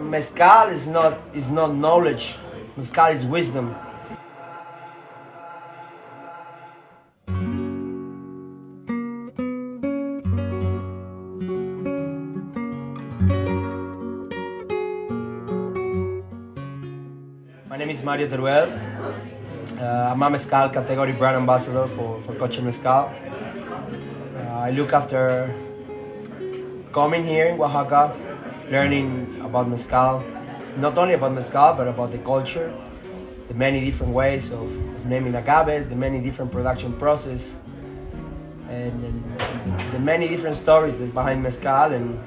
Mezcal is not knowledge. Mezcal is wisdom. My name is Teruel. I'm a Mezcal category brand ambassador for Coche Mezcal. I look after coming here in Oaxaca, learning about Mezcal, not only about Mezcal, but about the culture, the many different ways of naming agaves, the many different production process, and the many different stories that's behind Mezcal. And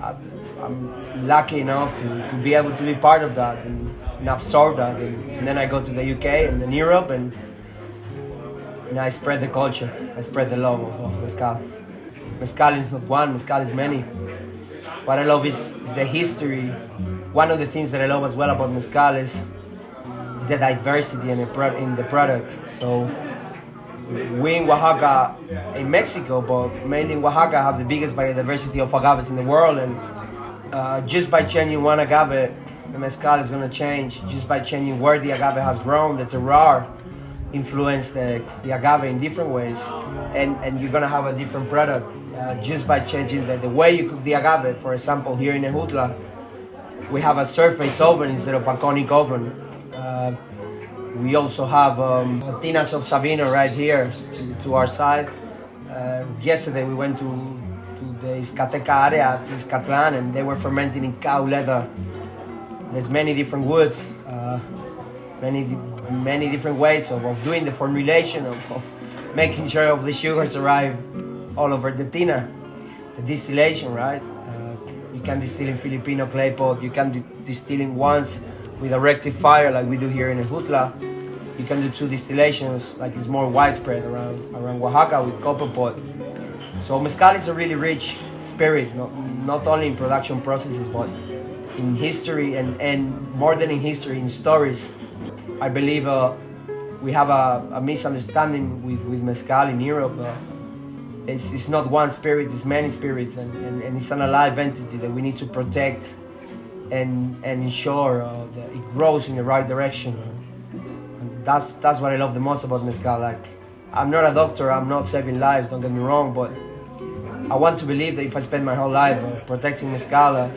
I'm lucky enough to be able to be part of that and absorb that. And then I go to the UK and then Europe, and I spread the culture, I spread the love of Mezcal. Mezcal is not one, Mezcal is many. What I love is the history. One of the things that I love as well about Mezcal is the diversity in the product. So we in Oaxaca, in Mexico, but mainly in Oaxaca, have the biggest biodiversity of agaves in the world. And just by changing one agave, the Mezcal is going to change. Just by changing where the agave has grown, the terroir influence the agave in different ways, and you're going to have a different product. Just by changing the way you cook the agave. For example, here in Ejutla, we have a surface oven instead of a conic oven. We also have tinas of Sabino right here to our side. Yesterday we went to the Izcateca area, to Izcatlan, and they were fermenting in cow leather. There's many different woods, many different ways of doing the formulation, of making sure of the sugars arrive all over the tina. The distillation, right? You can distill in Filipino clay pot. You can distill in once with a rectifier like we do here in Ejutla. You can do two distillations, like it's more widespread around Oaxaca with copper pot. So Mezcal is a really rich spirit, not only in production processes, but in history and more than in history, in stories. I believe we have a misunderstanding with Mezcal in Europe. It's not one spirit, it's many spirits, and it's an alive entity that we need to protect and ensure that it grows in the right direction. And that's what I love the most about Mezcal. Like, I'm not a doctor, I'm not saving lives, don't get me wrong, but I want to believe that if I spend my whole life protecting Mezcal,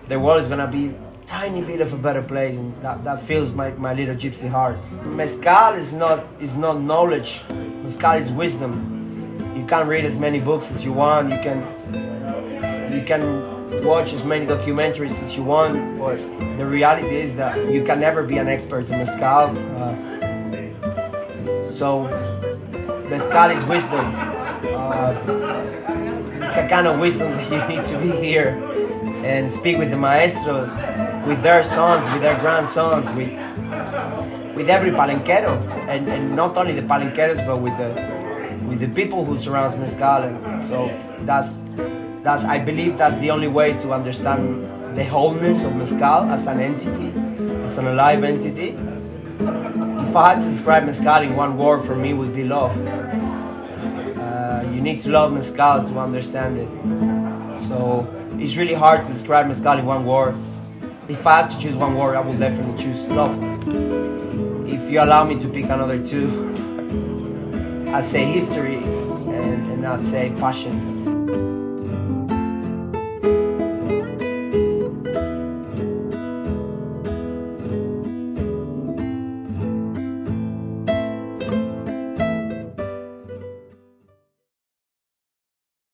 the world is gonna be a tiny bit of a better place, and that fills my little gypsy heart. Mezcal is not knowledge, Mezcal is wisdom. You can read as many books as you want, you can watch as many documentaries as you want, but the reality is that you can never be an expert in Mezcal. So Mezcal is wisdom. It's a kind of wisdom that you need to be here and speak with the maestros, with their sons, with their grandsons, with every palenquero, and not only the palenqueros, but with the people who surrounds Mezcal. And so that's I believe that's the only way to understand the wholeness of Mezcal as an entity, as an alive entity. If I had to describe Mezcal in one word, for me would be love. You need to love Mezcal to understand it. So it's really hard to describe Mezcal in one word. If I had to choose one word, I would definitely choose love. If you allow me to pick another two, I'd say history, and I'd say passion.